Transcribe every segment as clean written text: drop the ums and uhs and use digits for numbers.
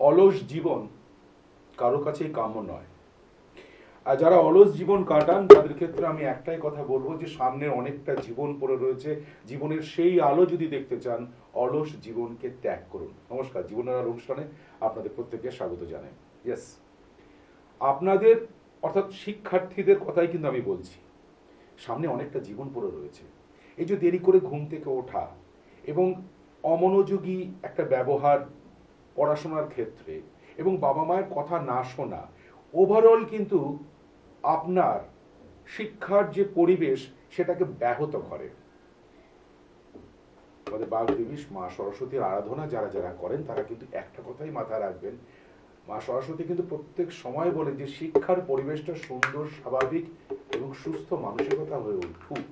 অলস জীবন কারো কাছেই কাম্য নয়। আর যারা অলস জীবন কাটান তাদের ক্ষেত্রে আমি একটাই কথা বলবো যে সামনে অনেকটা জীবন পড়ে রয়েছে। জীবনের সেই আলো যদি দেখতে চান, অলস জীবনকে ত্যাগ করুন। নমস্কার, জীবনের আর অনুষ্ঠানে আপনাদের প্রত্যেককে স্বাগত জানাই। ইয়েস, আপনাদের অর্থাৎ শিক্ষার্থীদের কথাই কিন্তু আমি বলছি। সামনে অনেকটা জীবন পড়ে রয়েছে। এই যে দেরি করে ঘুম থেকে ওঠা এবং অমনোযোগী একটা ব্যবহার পড়াশোনার ক্ষেত্রে এবং বাবা মায়ের কথা না শোনা, ওভারঅল কিন্তু আপনার শিক্ষার যে পরিবেশ সেটাকে ব্যাহত করে। আমাদের বাগদেবী মা সরস্বতীর আরাধনা যারা যারা করেন তারা কিন্তু একটা কথাই মাথায় রাখবেন, মা সরস্বতী কিন্তু প্রত্যেক সময় বলেন যে শিক্ষার পরিবেশটা সুন্দর, স্বাভাবিক এবং সুস্থ মানসিকতা হয়ে উঠুক,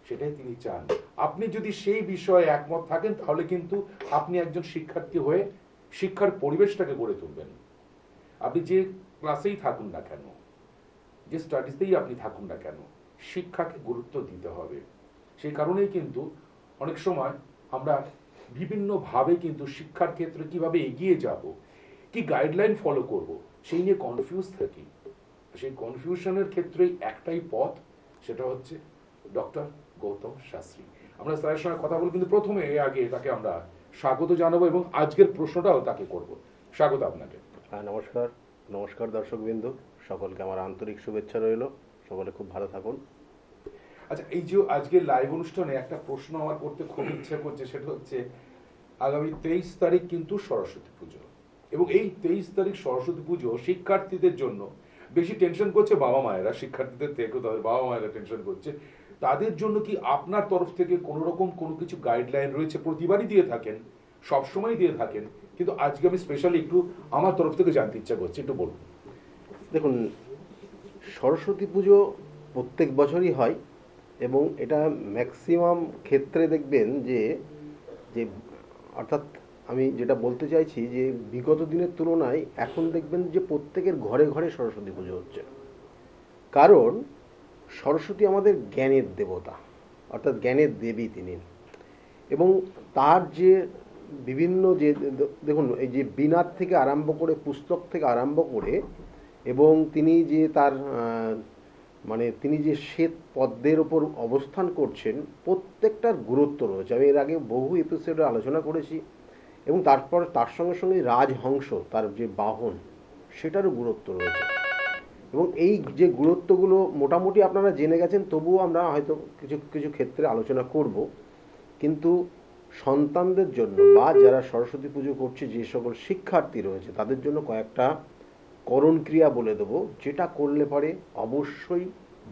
সেটাই তিনি চান। আপনি যদি সেই বিষয়ে একমত থাকেন তাহলে কিন্তু আপনি একজন শিক্ষার্থী হয়ে শিক্ষার পরিবেশটাকে গড়ে তুলবেন। আপনি যে ক্লাসেই থাকুন না কেন, যে স্টাডিজেই আপনি থাকুন না কেন, শিক্ষাকে গুরুত্ব দিতে হবে। সেই কারণেই কিন্তু অনেক সময় আমরা বিভিন্নভাবে কিন্তু শিক্ষার ক্ষেত্রে কিভাবে এগিয়ে যাব, কি গাইডলাইন ফলো করব, সেই নিয়ে কনফিউজ থাকি। সেই কনফিউশনের ক্ষেত্রেই একটাই পথ, সেটা হচ্ছে ডক্টর গৌতম শাস্ত্রী। আমরা স্যারের সঙ্গে কথা বলে কিন্তু প্রথমে আগে তাকে আমরা স্বাগত জানাবো এবং আজকের প্রশ্নটাও তাকে করব। স্বাগত আপনাকে। নমস্কার। নমস্কার দর্শকবৃন্দু, সকলকে আমার আন্তরিক শুভেচ্ছা রইল। সকলে খুব ভালো থাকুন। আচ্ছা, এই যে আজকের লাইভ অনুষ্ঠানে একটা প্রশ্ন আমার করতে খুব ইচ্ছা করছে, সেটা হচ্ছে আগামী 23 তারিখ কিন্তু সরস্বতী পুজো, এবং এই 23 তারিখ সরস্বতী পুজো শিক্ষার্থীদের জন্য বেশি টেনশন করছে বাবা মায়েরা, শিক্ষার্থীদের থেকে তাদের বাবা মায়েরা টেনশন করছে। তাদের জন্য কি আপনার তরফ থেকে কোনো রকম কোনো কিছু গাইডলাইন রয়েছে? প্রতিবারই দিয়ে থাকেন, সবসময় দিয়ে থাকেন, কিন্তু আজকে আমি স্পেশালি একটু আমার তরফ থেকে জানতে ইচ্ছা করছে, একটু বলুন। দেখুন, সরস্বতী পুজো প্রত্যেক বছরই হয় এবং এটা ম্যাক্সিমাম ক্ষেত্রে দেখবেন যে যে অর্থাৎ আমি যেটা বলতে চাইছি যে বিগত দিনের তুলনায় এখন দেখবেন যে প্রত্যেকের ঘরে ঘরে সরস্বতী পুজো হচ্ছে। কারণ সরস্বতী আমাদের জ্ঞানের দেবতা, অর্থাৎ জ্ঞানের দেবী তিনি। এবং তার যে বিভিন্ন যে দেখুন, এই যে বীণার থেকে আরম্ভ করে, পুস্তক থেকে আরম্ভ করে, এবং তিনি যে তার মানে তিনি যে শ্বেত পদ্মের ওপর অবস্থান করছেন, প্রত্যেকটার গুরুত্ব রয়েছে। আমি এর আগে বহু এপিসোডে আলোচনা করেছি। এবং তারপর তার সঙ্গে সঙ্গে রাজহংস, তার যে বাহন, সেটারও গুরুত্ব রয়েছে। এবং এই যে গুরুত্বগুলো মোটামুটি আপনারা জেনে গেছেন, তবুও আমরা হয়তো কিছু কিছু ক্ষেত্রে আলোচনা করব। কিন্তু সন্তানদের জন্য বা যারা সরস্বতী পুজো করছে, যে সকল শিক্ষার্থী রয়েছে, তাদের জন্য কয়েকটা করণ ক্রিয়া বলে দেবো, যেটা করলে পরে অবশ্যই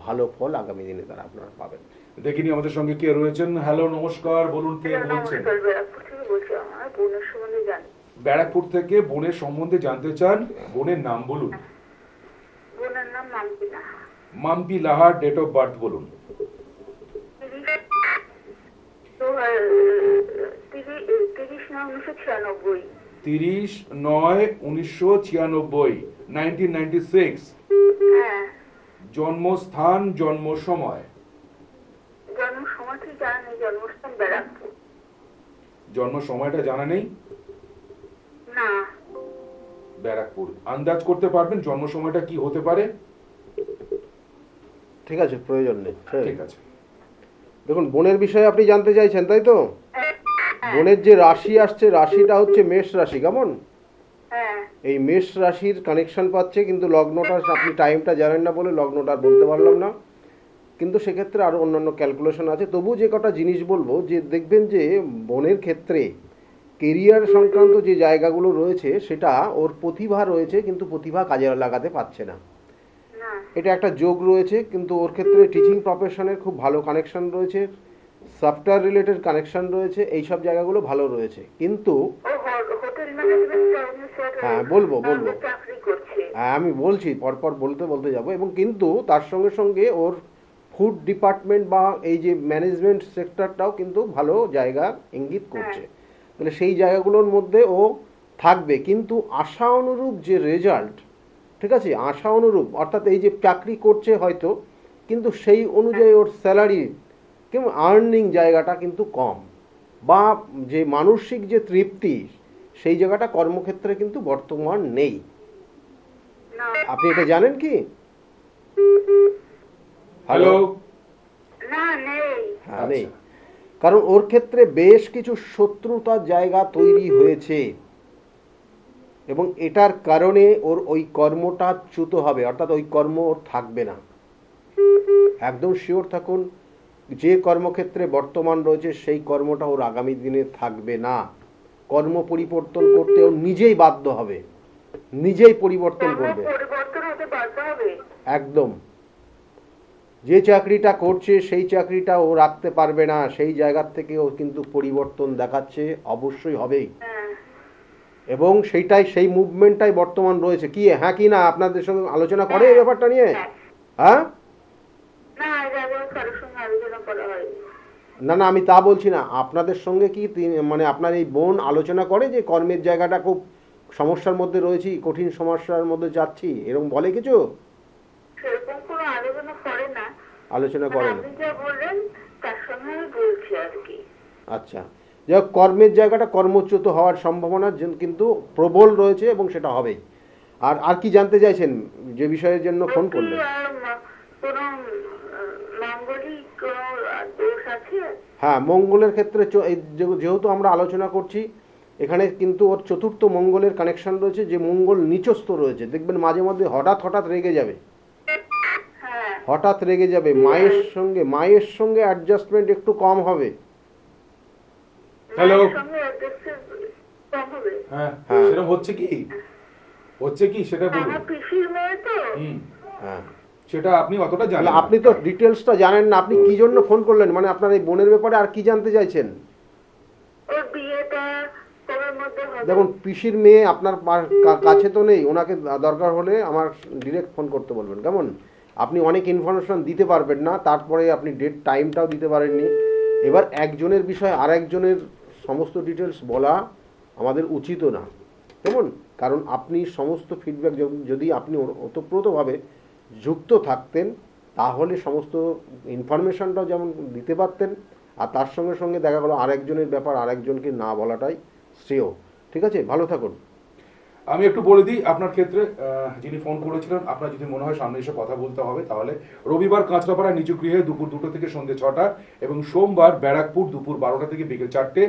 ভালো ফল আগামী দিনে তারা আপনারা পাবেন। দেখিনি আমাদের সঙ্গে কে রয়েছেন। হ্যালো, নমস্কার, বলুন কে বলছেন? ব্যারাকপুর থেকে বোনের সম্বন্ধে জানতে চান। বোনের নাম বলুন। বোনের নাম মাম্পি লাহা। মাম্পি লাহার ডেট অফ বার্থ বলুন। 30/9/1996। 1996। হ্যাঁ। জন্মস্থান, জন্ম সময়? জন্ম সময় ঠিক জানা নেই, জন্মস্থান ব্যারাকপুর। জন্ম সময়টা জানা নেই? না। ব্যারাকপুর। আন্দাজ করতে পারবেন জন্ম সময়টা কি হতে পারে? ঠিক আছে, প্রয়োজন নেই। ঠিক আছে। দেখুন, বোনের বিষয়ে আপনি জানতে চাইছেন, তাই তো? বোনের যে রাশি আসছে, রাশিটা হচ্ছে মেষ রাশি, কেমন? এই মেষ রাশির কানেকশন পাচ্ছে, কিন্তু লগ্নটা আপনি টাইমটা জানেন না বলে লগ্নটা বলতে পারলাম না। কিন্তু সেক্ষেত্রে আরও অন্যান্য ক্যালকুলেশন আছে। তবু যে কটা জিনিস বলবো, যে দেখবেন যে বোনের ক্ষেত্রে কেরিয়ার সংক্রান্ত যে জায়গাগুলো রয়েছে, সেটা ওর প্রতিভা রয়েছে, কিন্তু প্রতিভা কাজে লাগাতে পারছে না। এটা একটা যোগ রয়েছে, কিন্তু ওর ক্ষেত্রে টিচিং প্রফেশনের খুব ভালো কানেকশন রয়েছে, সফটওয়্যার রিলেটেড কানেকশন রয়েছে, এইসব জায়গাগুলো ভালো রয়েছে। কিন্তু হ্যাঁ, বলবো হ্যাঁ, আমি বলছি, পরপর বলতে বলতে যাব। এবং কিন্তু তার সঙ্গে সঙ্গে ওর ফুড ডিপার্টমেন্ট বা এই যে ম্যানেজমেন্ট সেক্টরটাও কিন্তু ভালো জায়গা ইঙ্গিত করছে। তাহলে সেই জায়গাগুলোর মধ্যে ও থাকবে, কিন্তু আশা অনুরূপ যে রেজাল্ট, ঠিক আছে, আশা অনুরূপ অর্থাৎ এই যে চাকরি করছে হয়তো, কিন্তু সেই অনুযায়ী ওর স্যালারি কিংবা আর্নিং জায়গাটা কিন্তু কম, বা যে মানসিক যে তৃপ্তি, সেই জায়গাটা কর্মক্ষেত্রে কিন্তু বর্তমান নেই। না, আপনি এটা জানেন কি? হ্যালো। না নেই। হ্যাঁ, আচ্ছা। নেই। কারণ ওর ক্ষেত্রে বেশ কিছু শত্রুতার জায়গা তৈরি হয়েছে এবং এটার কারণে ওর ওই কর্মটা চ্যুত হবে, অর্থাৎ ওই কর্ম ওর থাকবে না। একদম শিওর থাকুন, যে কর্মক্ষেত্রে বর্তমান রয়েছে সেই কর্মটা ওর আগামী দিনে থাকবে না। কর্ম পরিবর্তন করতে ও নিজেই বাধ্য হবে, নিজেই পরিবর্তন কর্ম করবে। পরিবর্তন হতে বাধ্য হবে। একদম। যে চাকরিটা করছে সেই চাকরিটা ও রাখতে পারবে না, সেই জায়গার থেকে ও কিন্তু পরিবর্তন দেখাচ্ছে, অবশ্যই হবেই। হ্যাঁ, এবং সেইটাই, সেই মুভমেন্টটাই বর্তমান রয়েছে। কি হ্যাঁ কি না আপনাদের সঙ্গে আলোচনা করে এই ব্যাপারটা নিয়ে? হ্যাঁ, না এর আগে কারোর সঙ্গে আলোচনা করা হয়নি। না না, আমি তা বলছি না। আপনাদের সঙ্গে কি মানে আপনার এই বোন আলোচনা করে যে কর্মের জায়গাটা খুব সমস্যার মধ্যে রয়েছি, কঠিন সমস্যার মধ্যে যাচ্ছি, এরকম বলে কিছু? সেরকম কোনো আলোচনা করে না। আলোচনা মানে করে না। আপনি যা বললেন তার সঙ্গে আমি বলছি আর কি। আচ্ছা, যাই হোক, কর্মের জায়গাটা কর্মচ্যুত হওয়ার সম্ভাবনা কিন্তু প্রবল রয়েছে এবং সেটা হবেই। আর আর কি জানতে চাইছেন, যে বিষয়ের জন্য ফোন ওর কি করলেন? কোনো মাঙ্গলিক কোনো দোষ আছে? হ্যাঁ, মঙ্গলের ক্ষেত্রে যেহেতু আমরা আলোচনা করছি, এখানে কিন্তু ওর চতুর্থ মঙ্গলের কানেকশন রয়েছে, যে মঙ্গল নিচস্থ রয়েছে। দেখবেন মাঝে মধ্যে হঠাৎ হঠাৎ রেগে যাবে, হ্যাঁ, হঠাৎ রেগে যাবে। মায়ের সঙ্গে অ্যাডজাস্টমেন্ট একটু কম হবে। হ্যালো। মায়ের সঙ্গে adjustment কম হবে। হ্যাঁ, হ্যাঁ। সেরকম হচ্ছে কি? হচ্ছে কি সেটা বলুন। আমার পিসির মেয়ে তো। হুম, হ্যাঁ, সেটা আপনি অতটা তাহলে জানেন না। আপনি তো ডিটেলসটা জানেন না। আপনি কি জন্য ফোন করলেন, মানে আপনার এই বোনের ব্যাপারে আর কি জানতে চাইছেন? ওর বিয়েটা কবের মধ্যে হবে? দেখুন, পিসির মেয়ে আপনার কাছে তো নেই, ওনাকে দরকার হলে আমার ডিরেক্ট ফোন করতে বলবেন, কেমন? আপনি অনেক ইনফরমেশন দিতে পারবেন না, তারপরে আপনি ডেট টাইমটাও দিতে পারেননি। এবার একজনের বিষয়ে আর একজনের সমস্ত ডিটেলস বলা আমাদের উচিতও না, কেমন? কারণ আপনি সমস্ত ফিডব্যাক যদি আপনি ওতপ্রোতভাবে যুক্ত থাকতেন, তাহলে সমস্ত ইনফরমেশনটাও যেমন দিতে পারতেন, আর তার সঙ্গে সঙ্গে দেখা গেলো আরেকজনের ব্যাপার আরেকজনকে না বলাটাই শ্রেয়। ঠিক আছে, ভালো থাকুন। আমি একটু বলে দিই আপনার ক্ষেত্রে, যিনি ফোন করেছিলেন, আপনার যদি মনে হয় সামনে এসে কথা বলতে হবে, তাহলে রবিবার কাঁচরাপাড়া নিজ গৃহে দুপুর 2টা থেকে সন্ধ্যে 6টা, এবং সোমবার ব্যারাকপুর দুপুর 12টা থেকে বিকেল 4টে,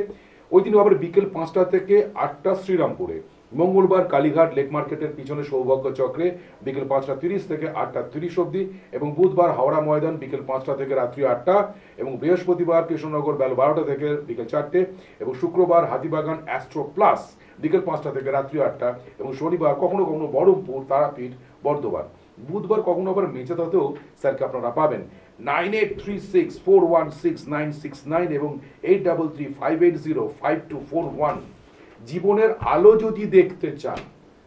ওই দিন আবার বিকেল 5টা থেকে 8টা শ্রীরামপুরে, মঙ্গলবার কালীঘাট লেক মার্কেটের পিছনে সৌভাগ্য চক্রে বিকেল 5টা 30 থেকে 8টা 30 অবধি, এবং বুধবার হাওড়া ময়দান বিকেল 5টা থেকে রাত্রি 8টা, এবং বৃহস্পতিবার কৃষ্ণনগর বেলা 12টা থেকে বিকেল 4টে, এবং শুক্রবার হাতিবাগান অ্যাস্ট্রো প্লাস বিকেল 5টা থেকে রাত্রি 8টা, এবং শনিবার কখনো কখনো বহরমপুর তারাপীঠ বর্ধমান, বুধবার কখনো আবার মেচেদাতেও স্যারকে আপনারা পাবেন। 9836416969 এবং 8335805241। জীবনের আলো যদি দেখতে চান,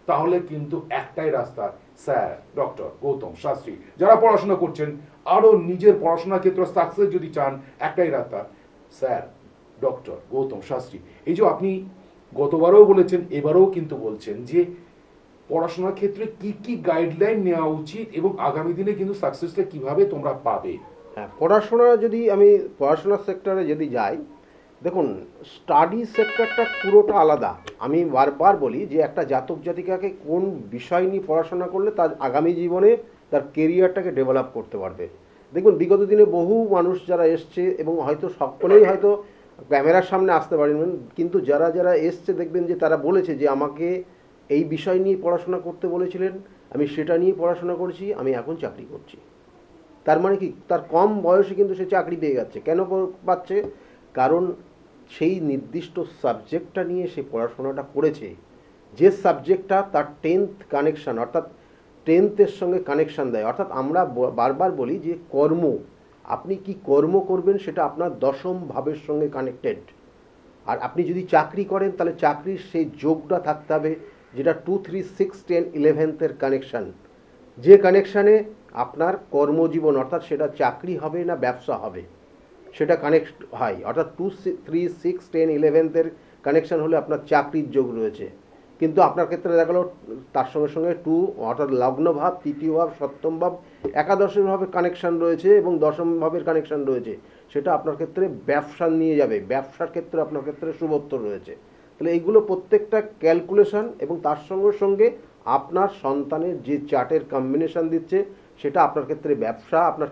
তাহলে কিন্তু একটাই রাস্তা, স্যার ডক্টর গৌতম শাস্ত্রী। যারা পড়াশোনা করছেন, আরো নিজের পড়াশোনার ক্ষেত্রে সাকসেস যদি চান, একটাই রাস্তা, স্যার ডক্টর গৌতম শাস্ত্রী। এই যে আপনি গতবারও বলেছেন, এবারেও কিন্তু বলছেন যে পড়াশোনার ক্ষেত্রে কি কি গাইডলাইন নেওয়া উচিত এবং আগামী দিনে কিন্তু সাকসেসটা কিভাবে তোমরা পাবে। হ্যাঁ, আমি পড়াশোনার সেক্টরে যদি যাই, দেখুন, স্টাডি সেক্টরটা পুরোটা আলাদা। আমি বারবার বলি যে একটা জাতক জাতিকাকে কোন বিষয় নিয়ে পড়াশোনা করলে তার আগামী জীবনে তার কেরিয়ারটাকে ডেভেলপ করতে পারবে। দেখুন, বিগত দিনে বহু মানুষ যারা এসছে, এবং হয়তো সকলেই হয়তো ক্যামেরার সামনে আসতে পারেন, কিন্তু যারা যারা এসছে দেখবেন যে তারা বলেছে যে আমাকে এই বিষয় নিয়ে পড়াশোনা করতে বলেছিলেন, আমি সেটা নিয়ে পড়াশোনা করেছি, আমি এখন চাকরি করছি। তার মানে কি, তার কম বয়সে কিন্তু সে চাকরি পেয়ে যাচ্ছে। কেন পাচ্ছে? কারণ সেই নির্দিষ্ট সাবজেক্টটা নিয়ে সে পড়াশোনাটা করেছে, যে সাবজেক্টটা তার 10th কানেকশান, অর্থাৎ 10th-এর সঙ্গে কানেকশান দেয়। অর্থাৎ আমরা বারবার বলি যে কর্ম, আপনি কি কর্ম করবেন সেটা আপনার 10ম ভাবের সঙ্গে কানেক্টেড। আর আপনি যদি চাকরি করেন, তাহলে চাকরির সেই যোগটা থাকতে হবে, যেটা 2, 3, 6, 10, 11th-এর কানেকশান, যে কানেকশানে আপনার কর্মজীবন, অর্থাৎ সেটা চাকরি হবে না ব্যবসা হবে, সেটা কানেক্ট হয়। অর্থাৎ 2, 3, 6, 10, 11th-এর কানেকশান হলে আপনার চাকরির যোগ রয়েছে। কিন্তু আপনার ক্ষেত্রে দেখা গেলো তার সঙ্গে সঙ্গে 2, অর্থাৎ লগ্নভাব, তৃতীয় ভাব, সপ্তম ভাব, একাদশের ভাবে কানেকশান রয়েছে এবং 10ম ভাবের কানেকশান রয়েছে। সেটা আপনার ক্ষেত্রে ব্যবসা নিয়ে যাবে, ব্যবসার ক্ষেত্রে আপনার ক্ষেত্রে শুভত্ব রয়েছে। তাহলে এইগুলো প্রত্যেকটা ক্যালকুলেশন এবং তার সঙ্গে সঙ্গে আপনার সন্তানের যে চার্টের কম্বিনেশন দিচ্ছে সেটা আপনার ক্ষেত্রে ব্যবসা, আপনার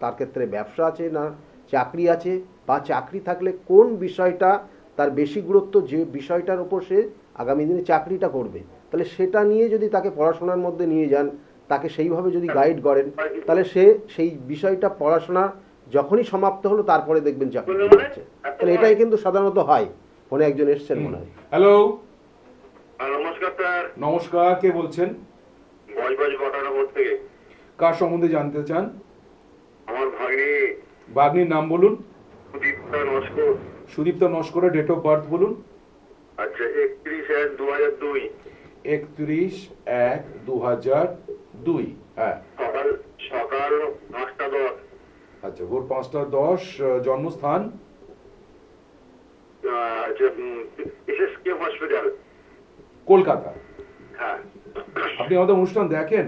তার ক্ষেত্রে ব্যবসা আছে না চাকরি আছে, বা চাকরি থাকলে কোন বিষয়টা তার বেশি গুরুত্ব, যে বিষয়টার উপর সে আগামী দিনে চাকরিটা করবে, তাহলে সেটা নিয়ে যদি তাকে পড়াশোনার মধ্যে নিয়ে যান, তাকে সেইভাবে যদি গাইড করেন, তাহলে সে সেই বিষয়টা পড়াশোনা যখনই সমাপ্ত হলো তারপরে দেখবেন চাকরি হচ্ছে। তাহলে এটাই কিন্তু সাধারণত হয়। ফোনে একজন এসছেন মনে হয়। হ্যালো, নমস্কার স্যার। নমস্কার, কে বলছেন? বজবজ ঘটনাবোধ থেকে। কার সম্বন্ধে জানতে চান? আমার ভাগ্নি ভাগ্নির নাম বলুন। সুদীপ্তা নস্কর। সুদীপ্তা নস্করের ডেট অফ বার্থ বলুন। আচ্ছা, 31/1/2002। 31/1/2002। হ্যাঁ, সকাল সকাল 5:10। আচ্ছা, ভোর 5:10। জন্মস্থান? SSK hospital, Kolkata. হ্যাঁ। আপনি আমাদের অনুষ্ঠান দেখেন?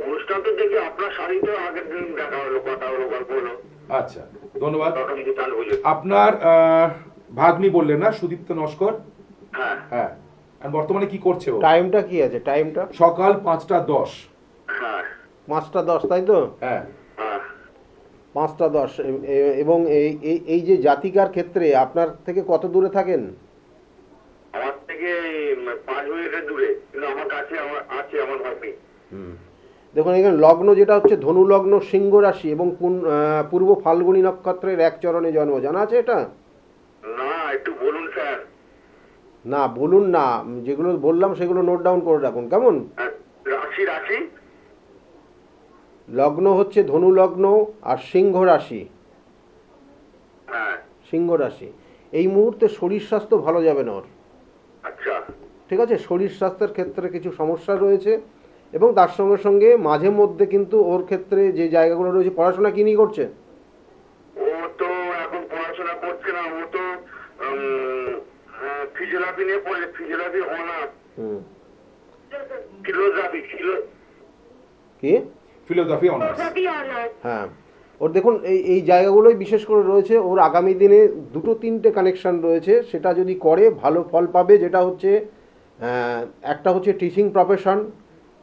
অনুষ্ঠান তো দেখি, আপনার শাড়িতে আগের দিন দেখা হলো, কথা হলো, গল্প হলো। আচ্ছা, ধন্যবাদ। তখন কি চালু হলো? আপনার ভাগ্নি বললেন না, সুদীপ্ত নস্কর? হ্যাঁ, হ্যাঁ। আর বর্তমানে কি করছে ও? টাইমটা কি আছে? টাইমটা সকাল 5:10। হ্যাঁ, 5:10, তাই তো? হ্যাঁ, হ্যাঁ। 5:10। এবং এই যে জাতিকার ক্ষেত্রে আপনার থেকে কত দূরে থাকেন? আমার থেকে 5 মিনিটের দূরে, কিন্তু আমার কাছে আছে আমার ভাগ্নি। দেখুন, এখানে লগ্ন যেটা হচ্ছে ধনু লগ্ন, সিংহ রাশি এবং পূর্ব ফাল্গুনী নক্ষত্রের এক চরণে জন্ম, জানা আছে এটা? না, একটু বলুন স্যার। না বলুন না, যেগুলো বললাম সেগুলো নোট ডাউন করে রাখুন, কেমন? রাশি রাশি লগ্ন হচ্ছে ধনু লগ্ন আর সিংহ রাশি। হ্যাঁ, সিংহ রাশি। এই মুহূর্তে শরীর স্বাস্থ্য ভালো যাবে না ওর, আচ্ছা। ঠিক আছে? শরীর স্বাস্থ্যের ক্ষেত্রে কিছু সমস্যা রয়েছে এবং তার সঙ্গে সঙ্গে মাঝে মধ্যে কিন্তু ওর ক্ষেত্রে যে জায়গাগুলো রয়েছে, পড়াশোনা কি নিয়ে করছে? ও তো এখন পড়াশোনা করছে না, ও তো ফিজিওথেরাপি নিয়ে পড়ে, ফিজিওথেরাপি অনার্স। ফিলোজফি কি? Philosophy honours. হ্যাঁ, ওর দেখুন এই জায়গাগুলোই বিশেষ করে রয়েছে। ওর আগামী দিনে 2-3টে কানেকশন রয়েছে, সেটা যদি করে ভালো ফল পাবে। যেটা হচ্ছে একটা হচ্ছে টিচিং প্রফেশন,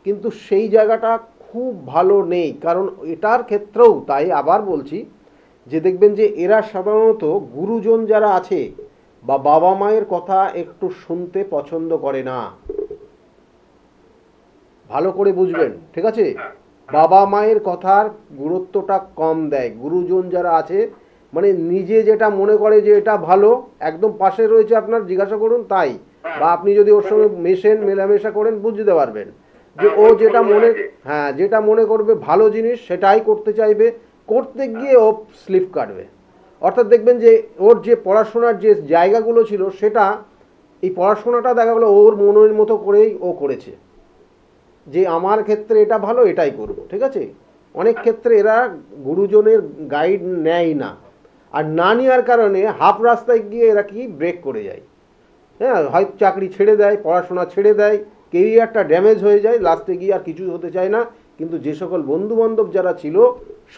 কিন্তু সেই জায়গাটা খুব ভালো নেই। কারণ এটার ক্ষেত্রেও তাই আবার বলছি যে দেখবেন যে এরা সাধারণত গুরুজন যারা আছে বা বাবা মায়ের কথা একটু শুনতে পছন্দ করে না। ভালো করে বুঝবেন, ঠিক আছে? বাবা মায়ের কথার গুরুত্বটা কম দেয়। গুরুজন যারা আছে, মানে নিজে যেটা মনে করে যে এটা ভালো, একদম পাশে রয়েছে আপনার, জিজ্ঞাসা করুন তাই, বা আপনি যদি ওর সঙ্গে মেলামেশা করেন বুঝতে পারবেন যে ও যেটা যেটা মনে করবে ভালো জিনিস সেটাই করতে চাইবে। করতে গিয়ে ও স্লিপ কাটবে। অর্থাৎ দেখবেন যে ওর যে পড়াশোনার যে জায়গাগুলো ছিল, সেটা এই পড়াশোনাটা দেখা গেলো ওর মনের মতো করেই ও করেছে, যে আমার ক্ষেত্রে এটা ভালো, এটাই করব, ঠিক আছে? অনেক ক্ষেত্রে এরা গুরুজনের গাইড নেয় না, আর না নেওয়ার কারণে হাফ রাস্তায় গিয়ে এরা কি ব্রেক করে যায়। হ্যাঁ, হয়তো চাকরি ছেড়ে দেয়, পড়াশোনা ছেড়ে দেয়, কেরিয়ারটা ড্যামেজ হয়ে যায়, লাস্টে গিয়ে আর কিছুই হতে চায় না। কিন্তু যে সকল বন্ধু বান্ধব যারা ছিল,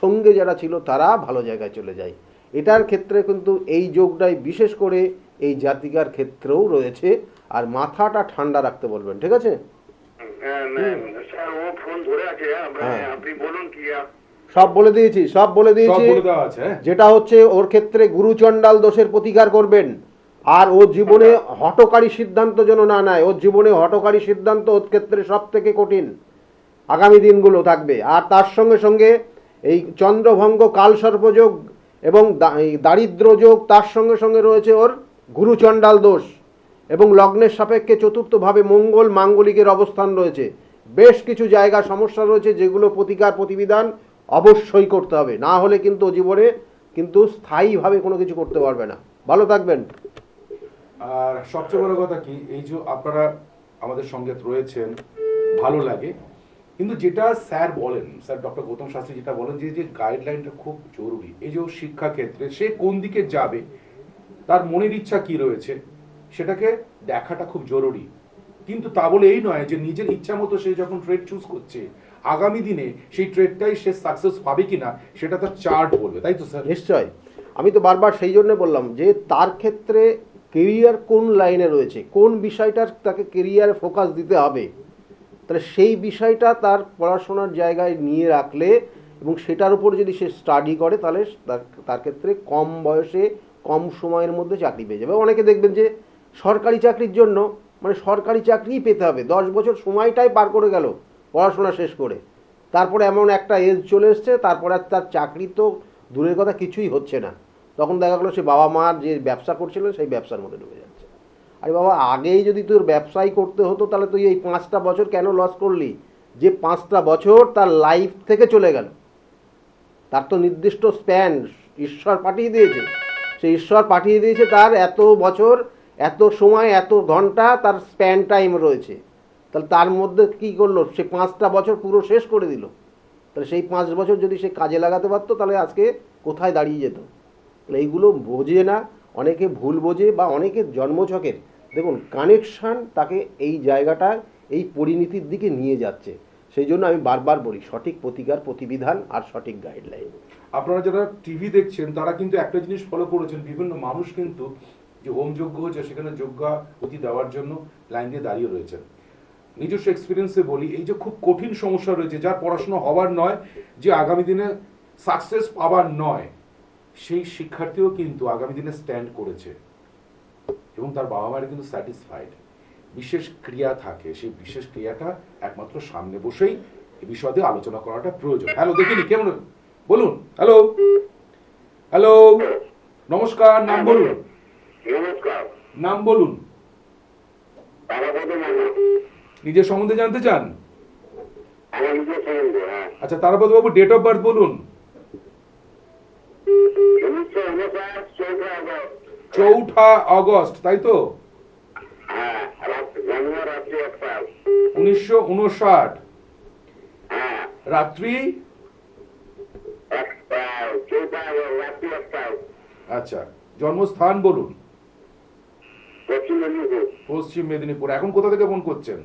সঙ্গে যারা ছিল, তারা ভালো জায়গায় চলে যায়। এটার ক্ষেত্রে কিন্তু এই যোগটাই বিশেষ করে এই জাতিকার ক্ষেত্রেও রয়েছে। আর মাথাটা ঠান্ডা রাখতে বলবেন, ঠিক আছে? স্যার, ও ফোন ধরে আছে, আপনি বলুন কি। সব বলে দিয়েছি, সব বলে দিয়েছি। যেটা হচ্ছে ওর ক্ষেত্রে গুরুচণ্ডাল দোষের প্রতিকার করবেন। আর ও জীবনে হঠকারী সিদ্ধান্ত যেন না নেয়। ওর জীবনে হঠকারী সিদ্ধান্ত ওর ক্ষেত্রে সব থেকে কঠিন আগামী দিনগুলো থাকবে। আর তার সঙ্গে সঙ্গে এই চন্দ্রভঙ্গ, কালসর্পযোগ এবং দারিদ্র যোগ, তার সঙ্গে সঙ্গে রয়েছে ওর গুরুচণ্ডাল দোষ, এবং লগ্নের সাপেক্ষে চতুর্থভাবে মঙ্গল, মাঙ্গলিকের অবস্থান রয়েছে। বেশ কিছু জায়গা সমস্যা রয়েছে, যেগুলো প্রতিকার প্রতিবিধান অবশ্যই করতে হবে, না হলে কিন্তু জীবনে কিন্তু স্থায়ীভাবে কোনো কিছু করতে পারবে না। ভালো থাকবেন। আর সবচেয়ে বড় কথা কি, এই যে আপনারা আমাদের সঙ্গে রয়েছেন, ভালো লাগে। কিন্তু যেটা স্যার বলেন, স্যার ডক্টর গৌতম শাস্ত্রী যেটা বলেন, যে গাইডলাইনটা খুব জরুরি। এই যে শিক্ষা ক্ষেত্রে সে কোন দিকে যাবে, তার মনের ইচ্ছা কি রয়েছে, সেটাকে দেখাটা খুব জরুরি। কিন্তু তা বলে এই নয় যে নিজের ইচ্ছা মতো সে যখন ট্রেড চুজ করছে, আগামী দিনে সেই ট্রেডটাই সে সাকসেস পাবে কিনা সেটা তার চার্ট বলবে, তাই তো স্যার? নিশ্চয়। আমি তো বারবার সেই জন্য বললাম যে তার ক্ষেত্রে কেরিয়ার কোন লাইনে রয়েছে, কোন বিষয়টার তাকে কেরিয়ারে ফোকাস দিতে হবে, তাহলে সেই বিষয়টা তার পড়াশোনার জায়গায় নিয়ে রাখলে এবং সেটার উপর যদি সে স্টাডি করে তাহলে তার ক্ষেত্রে কম বয়সে কম সময়ের মধ্যে চাকরি পেয়ে যাবে। অনেকে দেখবেন যে সরকারি চাকরির জন্য মানে সরকারি চাকরিই পেতে হবে, 10 বছর সময়টাই পার করে গেল পড়াশোনা শেষ করে, তারপরে এমন একটা এজ চলে এসছে, তারপরে আর তার চাকরি তো দূরের কথা কিছুই হচ্ছে না, তখন দেখা গেলো সে বাবা মার যে ব্যবসা করছিল সেই ব্যবসার মধ্যে ঢুকে যাচ্ছে। আরে বাবা, আগেই যদি তোর ব্যবসাই করতে হতো তাহলে তুই এই 5টা বছর কেন লস করলি, যে 5টা বছর তার লাইফ থেকে চলে গেল। তার তো নির্দিষ্ট স্প্যান ঈশ্বর পাঠিয়ে দিয়েছে, সেই ঈশ্বর পাঠিয়ে দিয়েছে, তার এত বছর এত সময় এত ঘন্টা তার স্প্যান টাইম রয়েছে, তাহলে তার মধ্যে কি করলো, সে 5টা বছর পুরো শেষ করে দিল। তাহলে সেই 5 বছর যদি সে কাজে লাগাতে পারতো তাহলে আজকে কোথায় দাঁড়িয়ে যেত। তাহলে এইগুলো বোঝে না, অনেকে ভুল বোঝে বা অনেকের জন্মছকের দেখুন কানেকশান তাকে এই জায়গাটা এই পরিণতির দিকে নিয়ে যাচ্ছে। সেই জন্য আমি বারবার বলি সঠিক প্রতিকার প্রতিবিধান আর সঠিক গাইডলাইন। আপনারা যারা টিভি দেখছেন তারা কিন্তু একটা জিনিস ফলো করেছেন, বিভিন্ন মানুষ কিন্তু যে হোম যজ্ঞ হচ্ছে সেখানে যজ্ঞাহুতি দেওয়ার জন্য লাইন দিয়ে দাঁড়িয়ে রয়েছেন। নিজস্ব এক্সপিরিয়েন্সে বলি, এই যে খুব কঠিন সমস্যা রয়েছে, যার পড়াশোনা হবার নয়, যে আগামী দিনে সাকসেস পাবার নয়, সেই শিক্ষার্থীও কিন্তু আগামী দিনে স্ট্যান্ড করেছে এবং তার বাবা মায়ের কিন্তু স্যাটিসফাইড। বিশেষ ক্রিয়া থাকে, সেই বিশেষ ক্রিয়াটা একমাত্র সামনে বসেই এই বিষয়ে আলোচনা করাটা প্রয়োজন। হ্যালো, দেখিনি কেমন, বলুন। হ্যালো, হ্যালো, নমস্কার, নাম বলুন। নমস্কার। নাম বলুন। তারাপদ মান্না। নিজের সম্বন্ধে জানতে চান? আমার নিজের সম্বন্ধে, হ্যাঁ। আচ্ছা, তারাপদ বাবু, ডেট অফ বার্থ বলুন। 4 আগস্ট, তাই তো? হ্যাঁ, জন্ম রাত্রি 1টা। 1959। হ্যাঁ, রাত্রি রাত্রি 1টা। আচ্ছা, জন্মস্থান বলুন। পশ্চিম মেদিনীপুর। পশ্চিম মেদিনীপুর। এখন কোথা থেকে ফোন করছেন?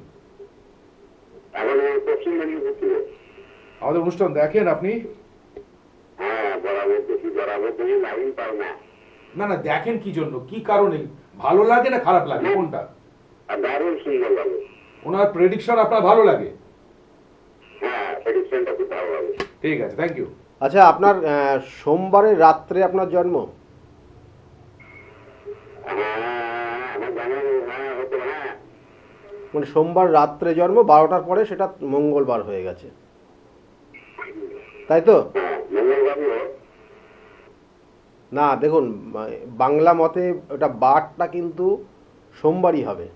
এখন পশ্চিম মেদিনীপুর থেকে। আমাদের অনুষ্ঠান দেখেন আপনি? হ্যাঁ, বরাবর দেখি, বরাবর তুমি লাইন পাও না। না না, দেখেন কি জন্য, কি কারণে, ভালো লাগে না খারাপ লাগে, কোনটা? আর দারুণ সুন্দর লাগে। ওনার প্রেডিকশন আপনার ভালো লাগে? হ্যাঁ, প্রেডিকশনটা খুব ভালো লাগে। ঠিক আছে, থ্যাংক ইউ। আচ্ছা, আপনার সোমবারের রাত্রে আপনার জন্ম? হ্যাঁ, আমার জানা, হ্যাঁ হতো, হ্যাঁ। মানে সোমবার রাত্রে জন্ম, 12টার পরে সেটা মঙ্গলবার হয়ে গেছে, তাই তো? হ্যাঁ, মঙ্গলবারও। না দেখুন, বাংলা মতে ওটা বারটা কিন্তু সোমবারই হবে,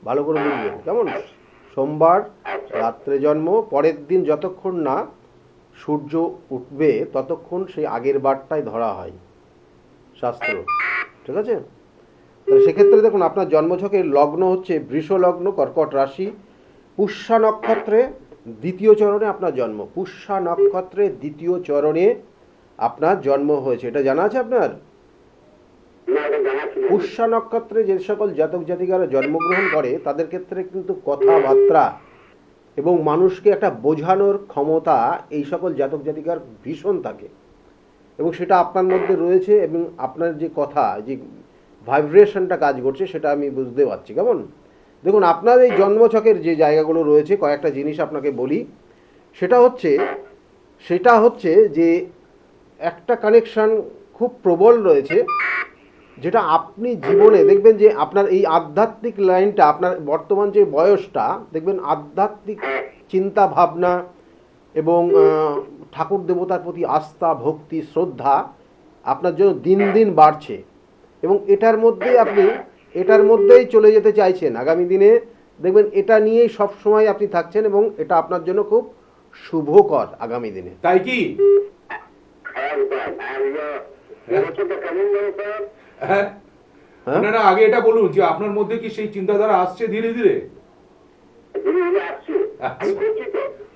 ভালো করে বুঝবেন কেমন। সোমবার রাত্রে জন্ম, পরের দিন যতক্ষণ না সূর্য উঠবে ততক্ষণ সেই আগের বারটাই ধরা হয় শাস্ত্র, ঠিক আছে? তো সেক্ষেত্রে দেখুন আপনার জন্মছকের লগ্ন হচ্ছে বৃষ লগ্ন, কর্কট রাশি, পুষ্যা নক্ষত্রে 2য় চরণে আপনার জন্ম। পুষ্যা নক্ষত্রে 2য় চরণে আপনার জন্ম হয়েছে, এটা জানা আছে আপনার? পুষ্যা নক্ষত্রে যে সকল জাতক জাতিকারা জন্মগ্রহণ করে তাদের ক্ষেত্রে কিন্তু কথাবার্তা এবং মানুষকে একটা বোঝানোর ক্ষমতা এই সকল জাতক জাতিকার ভীষণ থাকে, এবং সেটা আপনার মধ্যে রয়েছে, এবং আপনার যে কথা, যে ভাইব্রেশনটা কাজ করছে সেটা আমি বুঝতে পারছি কেমন। দেখুন আপনার এই জন্মছকের যে জায়গাগুলো রয়েছে, কয়েকটা জিনিস আপনাকে বলি। সেটা হচ্ছে যে একটা কানেকশন খুব প্রবল রয়েছে, যেটা আপনি জীবনে দেখবেন যে আপনার এই আধ্যাত্মিক লাইনটা, আপনার বর্তমান যে বয়সটা দেখবেন আধ্যাত্মিক চিন্তা ভাবনা এবং ঠাকুর দেবতার প্রতি আস্থা ভক্তি শ্রদ্ধা আপনার জন্য দিন দিন বাড়ছে, এবং এটার মধ্যেই চলে যেতে চাইছেন আগামী দিনে। দেখবেন এটা নিয়েই সব সময় আপনি থাকছেন, এবং এটা আপনার জন্য খুব শুভকর আগামী দিনে। তাই কি? হ্যাঁ, না আগে এটা বলুন যে আপনার মধ্যে কি সেই চিন্তাধারা আসছে ধীরে ধীরে?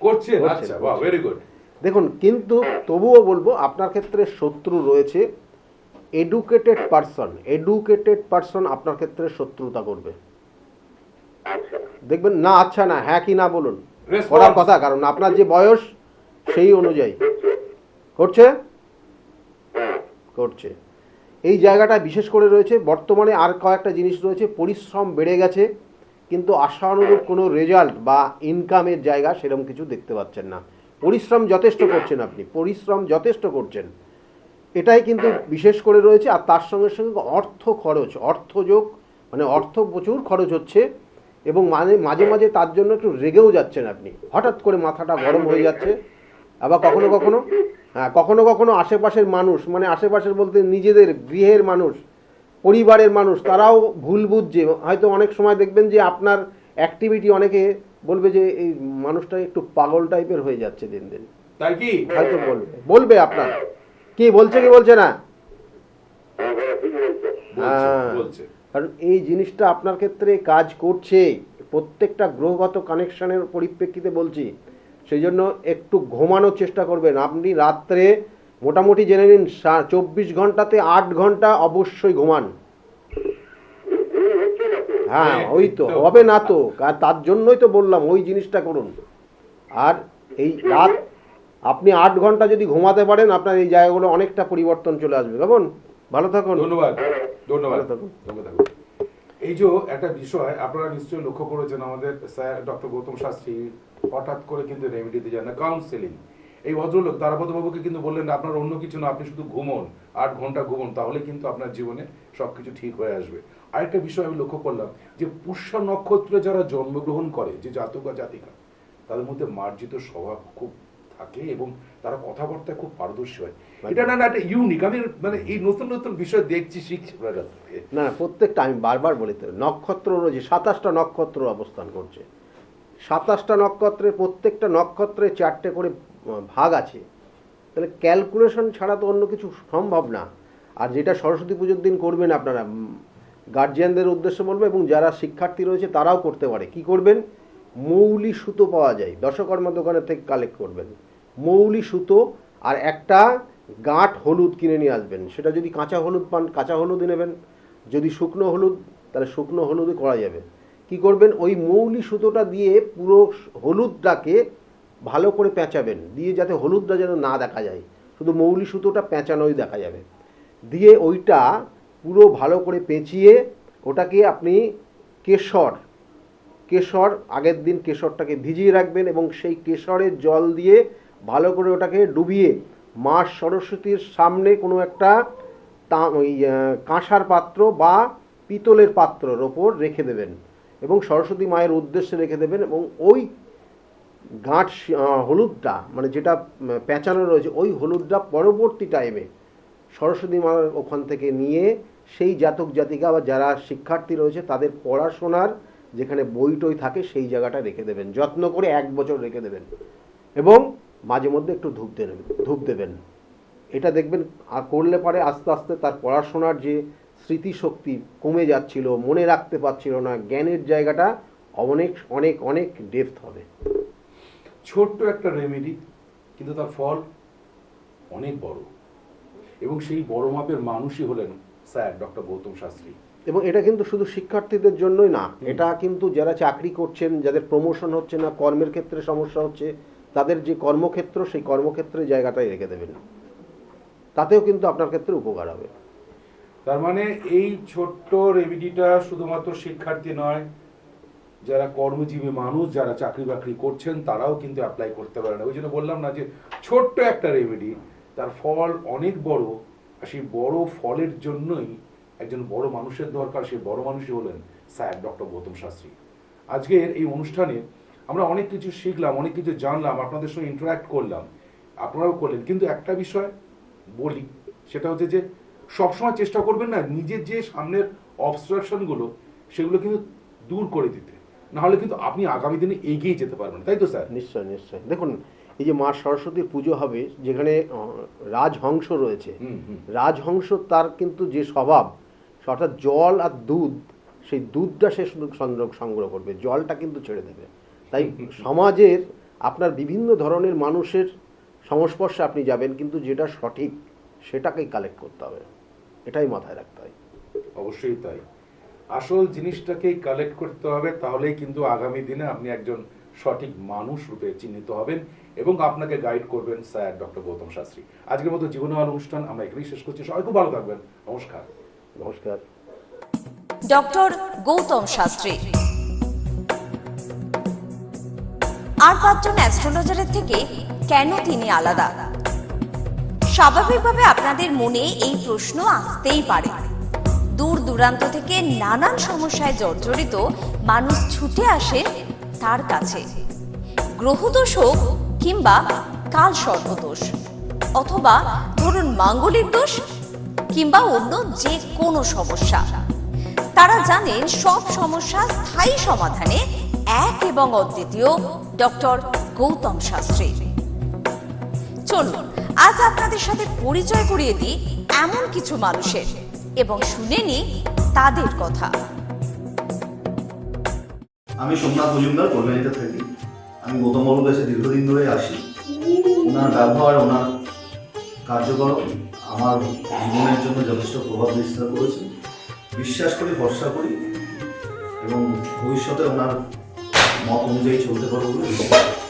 করছেন? আচ্ছা, বাহ, ভেরি গুড। দেখুন কিন্তু তবুও বলবো আপনার ক্ষেত্রে শত্রু রয়েছে। এডুকেটেড পারসন আপনার ক্ষেত্রে শত্রুতা করবে, দেখবেন না। আচ্ছা না, হ্যাঁ কি না বলুন, করার কথা, কারণ আপনার যে বয়স সেই অনুযায়ী করছে। এই জায়গাটা বিশেষ করে রয়েছে। বর্তমানে আর কয়েকটা জিনিস রয়েছে, পরিশ্রম বেড়ে গেছে কিন্তু আশানুরূপ কোনো রেজাল্ট বা ইনকামের জায়গা সেরকম কিছু দেখতে পাচ্ছেন না। পরিশ্রম যথেষ্ট করছেন আপনি, পরিশ্রম যথেষ্ট করছেন, এটাই কিন্তু বিশেষ করে রয়েছে। আর তার সঙ্গে সঙ্গে অর্থ খরচ, অর্থযোগ, মানে অর্থ প্রচুর খরচ হচ্ছে এবং মাঝে মাঝে তার জন্য একটু রেগেও যাচ্ছেন আপনি, হঠাৎ করে মাথাটা গরম হয়ে যাচ্ছে। আবার কখনো কখনো কখনো কখনো আশেপাশের মানুষ, মানে আশেপাশের বলতে নিজেদের গৃহের মানুষ, পরিবারের মানুষ, তারাও ভুল বুঝছে হয়তো। অনেক সময় দেখবেন যে আপনার অ্যাক্টিভিটি অনেকে বলবে যে এই মানুষটা একটু পাগল টাইপের হয়ে যাচ্ছে দিন দিন, তাই কি? হয়তো বলবে আপনার। কি বলছে কি বলছে না? বলছে। কারণ এই জিনিসটা আপনার ক্ষেত্রে কাজ করছে, প্রত্যেকটা গ্রহগত কানেকশনের পরিপ্রেক্ষিতে বলছি। সেই জন্য একটু ঘুমানোর চেষ্টা করবেন। আপনি রাত্রে মোটামুটি জেনে নিন 24 ঘন্টাতে 8 ঘন্টা অবশ্যই ঘুমান। হ্যাঁ, ওই তো হবে না তো, তার জন্যই তো বললাম ওই জিনিসটা করুন। আর এই রাত আপনি 8 ঘন্টা যদি ঘুমাতে পারেন, আপনার এই জায়গাগুলো অনেকটা পরিবর্তন চলে আসবে। কেমন? ভালো থাকুন। ধন্যবাদ, ধন্যবাদ, ভালো থাকুন। ধন্যবাদ। এই যে একটা বিষয় আপনারা নিশ্চয়ই লক্ষ্য করেছেন, আমাদের স্যার ডক্টর গৌতম শাস্ত্রী হঠাৎ করে কিন্তু রেমেডিতে যান না, কাউন্সেলিং। এই ভদ্রলোক তারাপদ বাবুকে কিন্তু বললেন আপনার অন্য কিছু না, আপনি শুধু ঘুমন, 8 ঘন্টা ঘুমন, তাহলে কিন্তু আপনার জীবনে সবকিছু ঠিক হয়ে আসবে। আরেকটা বিষয় আমি লক্ষ্য করলাম যে পুষ্যা নক্ষত্রে যারা জন্মগ্রহণ করে, যে জাতক বা জাতিকা, তাদের মধ্যে মার্জিত স্বভাব খুব থাকে এবং তারা কথাবার্তায় খুব পারদর্শী হয়। এটা না একটা ইউনিক, আমি মানে এই নতুন নতুন বিষয় দেখছি, শিখছি আপনার কাছ থেকে। না, প্রত্যেকটা আমি বারবার বলি তো, নক্ষত্র রয়েছে 27টা নক্ষত্র অবস্থান করছে। 27টা নক্ষত্রের প্রত্যেকটা নক্ষত্রে 4টে করে ভাগ আছে। তাহলে ক্যালকুলেশন ছাড়া তো অন্য কিছু সম্ভব না। আর যেটা সরস্বতী পুজোর দিন করবেন আপনারা, গার্জিয়ানদের উদ্দেশ্যে বলবো এবং যারা শিক্ষার্থী রয়েছে তারাও করতে পারে। কি করবেন? মৌলি সুতো পাওয়া যায়, দশকর্মা দোকানের থেকে কালেক্ট করবেন মৌলি সুতো, আর একটা গাঁট হলুদ কিনে নিয়ে আসবেন। সেটা যদি কাঁচা হলুদ পান কাঁচা হলুদই নেবেন, যদি শুকনো হলুদ তাহলে শুকনো হলুদই করা যাবে। কি করবেন? ওই মৌলি সুতোটা দিয়ে পুরো হলুদটাকে ভালো করে পেঁচাবেন, দিয়ে যাতে হলুদটা যেন না দেখা যায়, শুধু মৌলি সুতোটা পেঁচানোই দেখা যাবে। দিয়ে ওইটা পুরো ভালো করে পেঁচিয়ে ওটাকে আপনি কেশর আগের দিন কেশরটাকে ভিজিয়ে রাখবেন এবং সেই কেশরের জল দিয়ে ভালো করে ওটাকে ডুবিয়ে মা সরস্বতীর সামনে কোনো একটা ওই কাঁসার পাত্র বা পিতলের পাত্রর ওপর রেখে দেবেন এবং সরস্বতী মায়ের উদ্দেশ্যে রেখে দেবেন। এবং ওই গাঁট হলুদটা, মানে যেটা পেঁচানো রয়েছে, ওই হলুদটা পরবর্তী টাইমে সরস্বতী মায়ের ওখান থেকে নিয়ে সেই জাতক জাতিকা বা যারা শিক্ষার্থী রয়েছে তাদের পড়াশোনার যেখানে বই টই থাকে সেই জায়গাটা রেখে দেবেন, যত্ন করে 1 বছর রেখে দেবেন এবং মাঝে মধ্যে একটু ধূপ দেবেন। এটা দেখবেন আর করলে পারে আস্তে আস্তে তার পড়াশোনার যে স্মৃতিশক্তি কমে যাচ্ছিল, মনে রাখতে পারছিল না, জ্ঞানের জায়গাটা অনেক অনেক অনেক ডেপথ হবে। ছোট্ট একটা রেমেডি, কিন্তু তার ফল অনেক বড়, এবং সেই বড় মাপের মানুষই হলেন স্যার ডক্টর গৌতম শাস্ত্রী। এবং এটা কিন্তু শুধু শিক্ষার্থীদের জন্যই না, এটা কিন্তু যারা চাকরি করছেন, যাদের প্রমোশন হচ্ছে না, কর্মের ক্ষেত্রে সমস্যা হচ্ছে, তাদের যে কর্মক্ষেত্র সেই কর্মক্ষেত্রের জায়গাটাই রেখে দেবেন, তাতেও কিন্তু আপনার ক্ষেত্রে উপকার হবে। তার মানে এই ছোট্ট রেমেডিটা শুধুমাত্র শিক্ষার্থী নয়, যারা কর্মজীবী মানুষ, যারা চাকরি বাকরি করছেন, তারাও কিন্তু অ্যাপ্লাই করতে পারেন। ওই জন্য বললাম না যে ছোট্ট একটা রেমেডি, তার ফল অনেক বড়। আর সেই বড় ফলের জন্যই একজন বড় মানুষের দরকার, সেই বড় মানুষই হলেন স্যার ডক্টর গৌতম শাস্ত্রী। আজকের এই অনুষ্ঠানে আমরা অনেক কিছু শিখলাম, অনেক কিছু জানলাম, আপনাদের সঙ্গে ইন্টারাক্ট করলাম, আপনারাও করলেন। কিন্তু একটা বিষয় বলি, সেটা হচ্ছে যে সবসময় চেষ্টা করবেন না নিজের যে সামনের অবস্ট্রাকশনগুলো সেগুলো কিন্তু দূর করে দিতে, না হলে কিন্তু আপনি আগামী দিনে এগিয়ে যেতে পারবেন, তাই তো স্যার? নিশ্চয় নিশ্চয়। দেখুন, এই যে মা সরস্বতীর পুজো হবে, যেখানে রাজহংস রয়েছে, রাজহংস তার কিন্তু যে স্বভাব, অর্থাৎ জল আর দুধ, সেই দুধটা সে শুধু সংগ্রহ করবে, জলটা কিন্তু ছেড়ে দেবে। তাই সমাজের আপনার বিভিন্ন ধরনের মানুষের সংস্পর্শে আপনি যাবেন, কিন্তু যেটা সঠিক সেটাকেই কালেক্ট করতে হবে, এটাই মাথায় রাখতে হয়। অবশ্যই তাই, আসল জিনিসটাকেই কালেক্ট করতে হবে, তাহলেই কিন্তু আগামী দিনে আপনি একজন সঠিক মানুষ রূপে চিহ্নিত হবেন এবং আপনাকে গাইড করবেন স্যার ডক্টর গৌতম শাস্ত্রী। আজকের মতো জীবন আলো অনুষ্ঠান আমরা এখানেই শেষ করছি। সবাই খুব ভালো থাকবেন। নমস্কার। নমস্কার। ডক্টর গৌতম শাস্ত্রী আর 5 জন অ্যাস্ট্রোলজারের থেকে কেন তিনি আলাদা? স্বাভাবিকভাবে আপনাদের মনে এই প্রশ্ন আসতেই পারে। দূর দূরান্ত থেকে নানান সমস্যায় জর্জরিত মানুষ ছুটে আসে তার কাছে। গ্রহদোষ হোক কিংবা কাল সর্পদোষ, অথবা ধরুন মাঙ্গলিক দোষ কিংবা অন্য যে কোনো সমস্যা, তারা জানেন সব সমস্যা স্থায়ী সমাধানে এক এবং অদ্বিতীয় ডক্টর গৌতম শাস্ত্রী। চলুন আজ আপনাদের সাথে পরিচয় করিয়ে দিই এমন কিছু মানুষের এবং শুনে নিই তাদের কথা। আমি সোমনাথ মজুমদার, কল্যাণীতে থাকি। আমি গৌতম বাবুর কাছে দীর্ঘদিন ধরে আসি। ওনার ব্যবহার, ওনার কার্যকরণ আমার জীবনের জন্য যথেষ্ট প্রভাব বিস্তার করেছে। বিশ্বাস করি, ভরসা করি এবং ভবিষ্যতে ওনার মত অনুযায়ী চলতে পারবো বলে বিশ্বাস করি।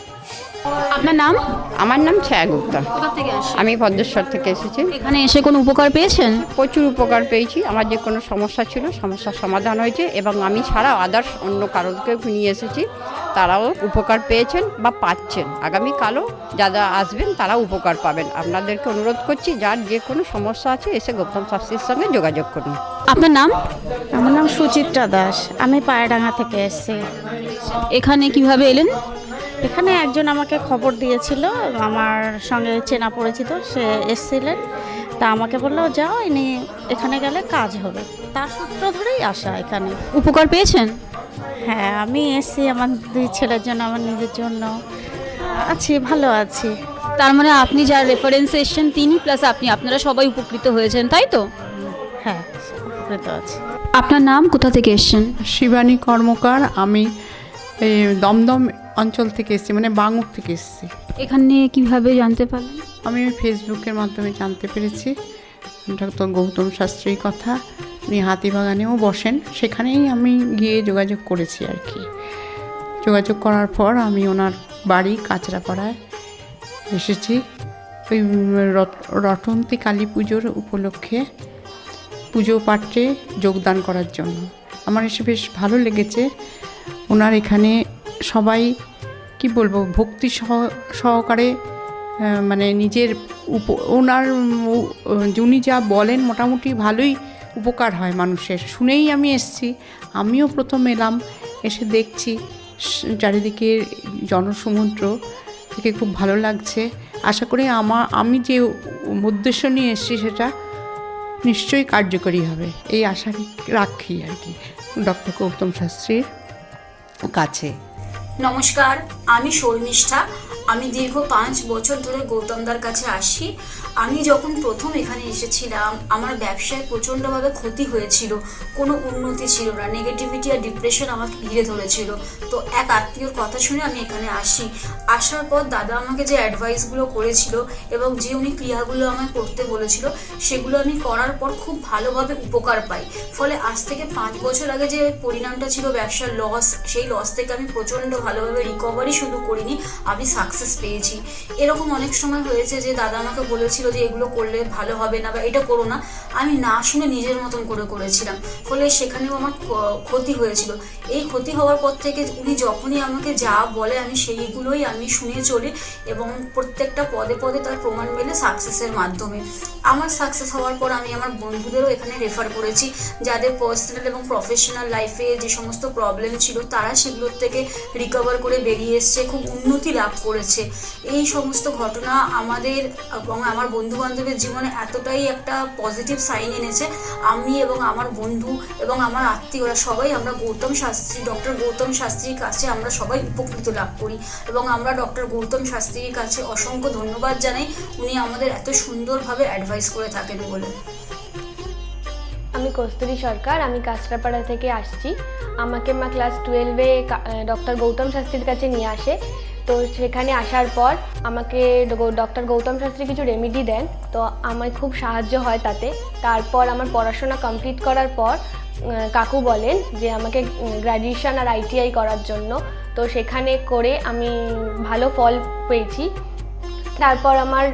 আপনার নাম? আমার নাম ছায়া গুপ্তা। কোথা থেকে আসছেন? আমি ভদ্রেশ্বর থেকে এসেছি। এখানে এসে কোনো উপকার পেয়েছেন? প্রচুর উপকার পেয়েছি। আমার যে কোনো সমস্যা ছিল, সমস্যার সমাধান হয়েছে এবং আমি ছাড়াও আদার্স অন্য কারোকেও নিয়ে এসেছি, তারাও উপকার পেয়েছেন বা পাচ্ছেন। আগামীকালও যারা আসবেন তারা উপকার পাবেন। আপনাদেরকে অনুরোধ করছি, যার যে কোনো সমস্যা আছে এসে গৌতম শাস্ত্রীর সঙ্গে যোগাযোগ করুন। আপনার নাম? আমার নাম সুচিত্রা দাস। আমি পায়রাডাঙ্গা থেকে এসেছি। এখানে কিভাবে এলেন? এখানে একজন আমাকে খবর দিয়েছিল, আমার সঙ্গে চেনা পরিচিত, সে এসেছিলেন। তা আমাকে বললো যাও, ইনি এখানে গেলে কাজ হবে। তার সূত্র ধরেই আসা এখানে। উপকার পেয়েছেন? হ্যাঁ, আমি এসেছি আমার 2 ছেলের জন্য, আমার নিজের জন্য। আছি, ভালো আছি। তার মানে আপনি যার রেফারেন্সে এসেছেন তিনি প্লাস আপনি, আপনারা সবাই উপকৃত হয়েছেন, তাই তো? হ্যাঁ, উপকৃত আছি। আপনার নাম? কোথা থেকে এসেছেন? শিবানী কর্মকার। আমি এই দমদম অঞ্চল থেকে এসেছি, মানে বাঙুর থেকে এসেছি। এখানে কিভাবে জানতে পারলেন? আমি ফেসবুকের মাধ্যমে জানতে পেরেছি ডক্টর গৌতম শাস্ত্রীর কথা। উনি হাতিবাগানেও বসেন, সেখানেই আমি গিয়ে যোগাযোগ করেছি আর কি। যোগাযোগ করার পর আমি ওনার বাড়ি কাঁচরাপাড়ায় এসেছি ওই রটন্তী কালী পুজোর উপলক্ষে পুজো পাঠে যোগদান করার জন্য। আমার এসে বেশ ভালো লেগেছে। ওনার এখানে সবাই কি বলবো, ভক্তি সহকারে মানে নিজের ওনার উনি যা বলেন মোটামুটি ভালোই উপকার হয় মানুষের। শুনেই আমি এসেছি। আমিও প্রথম এলাম, এসে দেখছি চারিদিকে জনসমুদ্র, থেকে খুব ভালো লাগছে। আশা করি আমি যে উদ্দেশ্য নিয়ে এসেছি সেটা নিশ্চয়ই কার্যকরী হবে, এই আশা রাখি আর কি ডক্টর গৌতম শাস্ত্রীর কাছে। নমস্কার, আমি শর্মিষ্ঠা। আমি দীর্ঘ 5 বছর ধরে গৌতমদার কাছে আসি। আমি যখন প্রথম এখানে এসেছিলাম, আমার ব্যবসায় প্রচণ্ডভাবে ক্ষতি হয়েছিল, কোনো উন্নতি ছিল না, নেগেটিভিটি আর ডিপ্রেশন আমাকে ঘিরে ধরেছিল। তো এক আত্মীয়র কথা শুনে আমি এখানে আসি। আসার পর দাদা আমাকে যে অ্যাডভাইসগুলো করেছিল এবং যে উনি ক্রিয়াগুলো আমায় করতে বলেছিল, সেগুলো আমি করার পর খুব ভালোভাবে উপকার পাই। ফলে আজ থেকে 5 বছর আগে যে পরিণামটা ছিল ব্যবসার লস, সেই লস থেকে আমি প্রচণ্ড ভালোভাবে রিকভারি শুধু করিনি, আমি সাকসেস পেয়েছি। এরকম অনেক সময় হয়েছে যে দাদা আমাকে বলেছিল যে এগুলো করলে ভালো হবে না বা এটা করো না, আমি না শুনে নিজের মতন করে করেছিলাম। ফলে সেখানেও আমার ক্ষতি হয়েছিল। এই ক্ষতি হওয়ার পর থেকে উনি যখনই আমাকে যা বলে আমি সেইগুলোই আমি শুনে চলি এবং প্রত্যেকটা পদে পদে তার প্রমাণ মেলে সাকসেসের মাধ্যমে। আমার সাকসেস হওয়ার পর আমি আমার বন্ধুদেরও এখানে রেফার করেছি, যাদের পার্সোনাল এবং প্রফেশনাল লাইফে যে সমস্ত প্রবলেম ছিল তারা সেগুলোর থেকে রিকভার করে বেরিয়ে এসছে, খুব উন্নতি লাভ করেছে। এই সমস্ত ঘটনা আমাদের এবং আমার বন্ধু বান্ধবের জীবনে এতটাই একটা পজিটিভ সাইন এনেছে, আমি এবং আমার বন্ধু এবং আমার আত্মীয়রা সবাই আমরা ডক্টর গৌতম শাস্ত্রীর কাছে আমরা সবাই উপকৃত লাভ করি এবং আমরা ডক্টর গৌতম শাস্ত্রীর কাছে অসংখ্য ধন্যবাদ জানাই, উনি আমাদের এত সুন্দরভাবে অ্যাডভাইস করে থাকেন বলে। আমি কস্তুরী সরকার, আমি কাঁচরাপাড়া থেকে আসছি। আমাকে মা ক্লাস 12-এ ডক্টর গৌতম শাস্ত্রীর কাছে নিয়ে আসে। তো সেখানে আসার পর আমাকে ডক্টর গৌতম শাস্ত্রী কিছু রেমেডি দেন, তো আমার খুব সাহায্য হয় তাতে। তারপর আমার পড়াশোনা কমপ্লিট করার পর কাকু বলেন যে আমাকে গ্র্যাজুয়েশন আর ITI করার জন্য। তো সেখানে করে আমি ভালো ফল পেয়েছি। তারপর আমার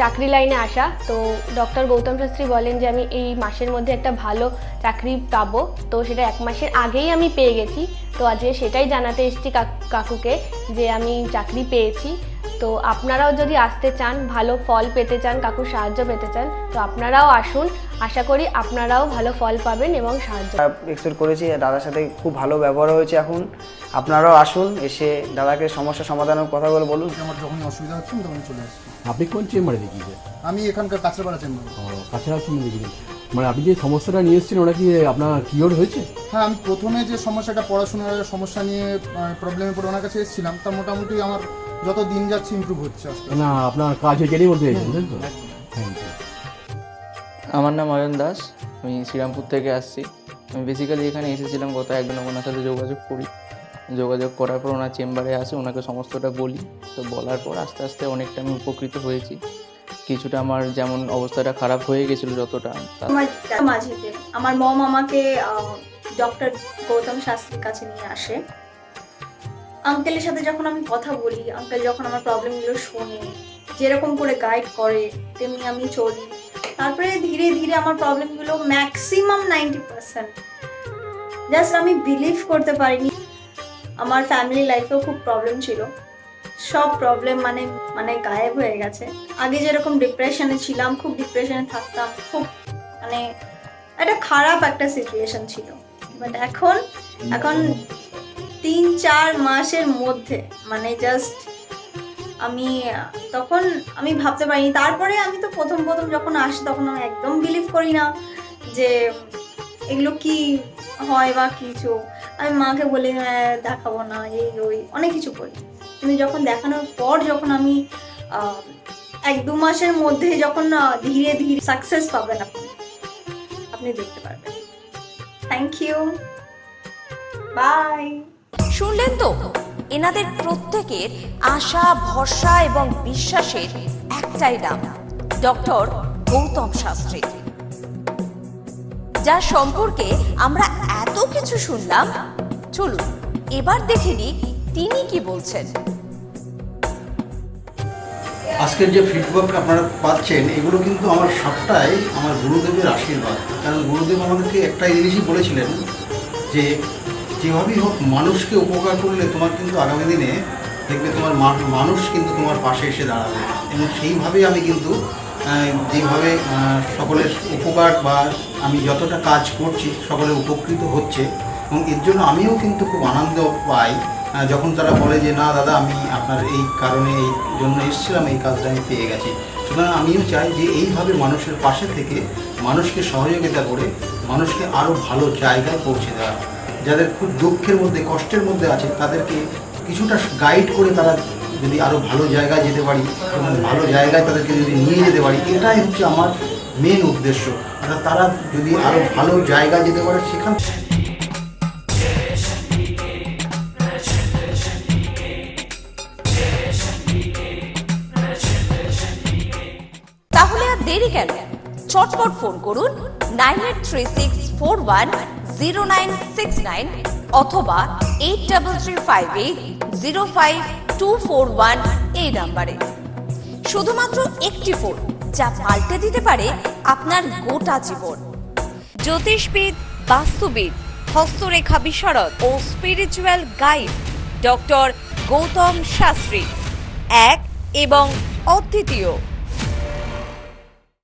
চাকরি লাইনে আসা, তো ডক্টর গৌতম শাস্ত্রী বলেন যে আমি এই মাসের মধ্যে একটা ভালো চাকরি পাবো, তো সেটা 1 মাসের আগেই আমি পেয়ে গেছি। তো আজকে সেটাই জানাতে এসেছি কাকুকে যে আমি চাকরি পেয়েছি। তো আপনারাও যদি আসতে চান, ভালো ফল পেতে চান, কাকুর সাহায্য পেতে চান, তো আপনারাও আসুন। আশা করি আপনারাও ভালো ফল পাবেন এবং সাহায্য। এক্সপেক্ট করেছি, দাদার সাথে খুব ভালো ব্যবহার হয়েছে। এখন আপনারাও আসুন, এসে দাদাকে সমস্যা সমাধানের কথাগুলো বলুন। আমার যখনই অসুবিধা হচ্ছে আমি তখন চলে আসছি। আপনি কোন চেম্বারে দেখিয়েছেন? আমি এখানকার কাছড়াপাড়া চেম্বার। কাছাড়া চেম্বারে দেখিয়েছেন, মানে আপনি যে সমস্যাটা নিয়ে এসেছেন ওটা কি আপনার কিওর হয়েছে? হ্যাঁ, আমি প্রথমে যে সমস্যাটা, পড়াশোনার সমস্যা নিয়ে প্রবলেমে পড়ে ওনার কাছে এসেছিলাম, তা মোটামুটি আমার যত দিন যাচ্ছে ইমপ্রুভ হচ্ছে। না, আপনার কাজ হয়ে বলতে চাইছেন তো? Thank you. আমার নাম অয়ন দাস, আমি শ্রীরামপুর থেকে আসছি। আমি বেসিক্যালি এখানে এসেছিলাম গত একদিন, ওনার সাথে যোগাযোগ করার পর ওনার চেম্বারে আসে, ওনাকে সমস্তটা বলি। তো বলার পর আস্তে আস্তে অনেকটা আমি উপকৃত হয়েছি। কিছুটা আমার যেমন অবস্থাটা খারাপ হয়ে গেছিলো যতটা, মাঝেতে আমার মম আমাকে ডক্টর গৌতম শাস্ত্রীর কাছে নিয়ে আসে। আঙ্কেলের সাথে যখন আমি কথা বলি, আঙ্কেল যখন আমার প্রবলেমগুলো শোনে, যেরকম করে গাইড করে তেমনি আমি চলি। তারপরে ধীরে ধীরে আমার প্রবলেমগুলো ম্যাক্সিমাম 90% জাস্ট আমি বিলিভ করতে পারিনি। আমার ফ্যামিলি লাইফেও খুব প্রবলেম ছিল, সব প্রবলেম মানে গায়েব হয়ে গেছে। আগে যেরকম ডিপ্রেশনে ছিলাম, খুব ডিপ্রেশনে থাকতাম, খুব একটা খারাপ একটা সিচুয়েশন ছিল। বাট এখন 3-4 মাসের মধ্যে জাস্ট তখন আমি ভাবতে পারিনি। তারপরে আমি তো প্রথম যখন আসি তখন আমি একদম বিলিভ করি না যে এগুলো কি হয় বা কিছু। আমি মাকে বলি দেখাবো না, এই ওই অনেক কিছু বলি। কিন্তু যখন দেখানোর পর যখন আমি 1-2 মাসের মধ্যে যখন ধীরে ধীরে সাকসেস পাবেন আপনি দেখতে পারবেন। Thank you, bye. শুনলেন তো, এনাদের প্রত্যেকের আশা, ভরসা এবং বিশ্বাসের একটাই নাম, ডক্টর গৌতম শাস্ত্রী, যার সম্পর্কে আমরা এত কিছু শুনলাম। চলুন এবার দেখে নিই তিনি কি বলছেন। আজকের যে ফিডব্যাক আপনারা পাচ্ছেন, এগুলো কিন্তু আমার সবটাই আমার গুরুদেবের আশীর্বাদ। কারণ গুরুদেব আমাদেরকে একটাই জিনিসই বলেছিলেন যে যেভাবেই হোক মানুষকে উপকার করলে তোমার কিন্তু আগামী দিনে দেখবে তোমার মানুষ কিন্তু তোমার পাশে এসে দাঁড়াবে। এবং সেইভাবেই আমি কিন্তু যেভাবে সকলের উপকার বা আমি যতটা কাজ করছি সকলে উপকৃত হচ্ছে, এবং এর জন্য আমিও কিন্তু খুব আনন্দ পাই যখন তারা বলে যে না দাদা, আমি আপনার এই কারণে এই জন্য এসেছিলাম, এই কাজটা আমি পেয়ে গেছি। সুতরাং আমিও চাই যে এইভাবে মানুষের পাশে থেকে মানুষকে সহযোগিতা করে মানুষকে আরও ভালো জায়গায় পৌঁছে দেওয়া। যাদের খুব দুঃখের মধ্যে, কষ্টের মধ্যে আছে, তাদেরকে কিছুটা গাইড করে তারা যদি আরও ভালো জায়গায় যেতে পারি এবং ভালো জায়গায় তাদেরকে যদি নিয়ে যেতে পারি, এটাই হচ্ছে আমার মেন উদ্দেশ্য। অর্থাৎ তারা যদি আরও ভালো জায়গায় যেতে পারে সেখান তাহলে আর দেরি কেন, চটপট ফোন করুন 9836410969 অথবা 8335805241 এই নাম্বারে। শুধুমাত্র একটি ফোন, যা পাল্টে দিতে পারে আপনার গোটা জীবন। জ্যোতিষবিদ, বাস্তুবিদ, হস্তরেখা বিশারদ ও spiritual guide doctor Gautam Shastri, এক এবং অদ্বিতীয়।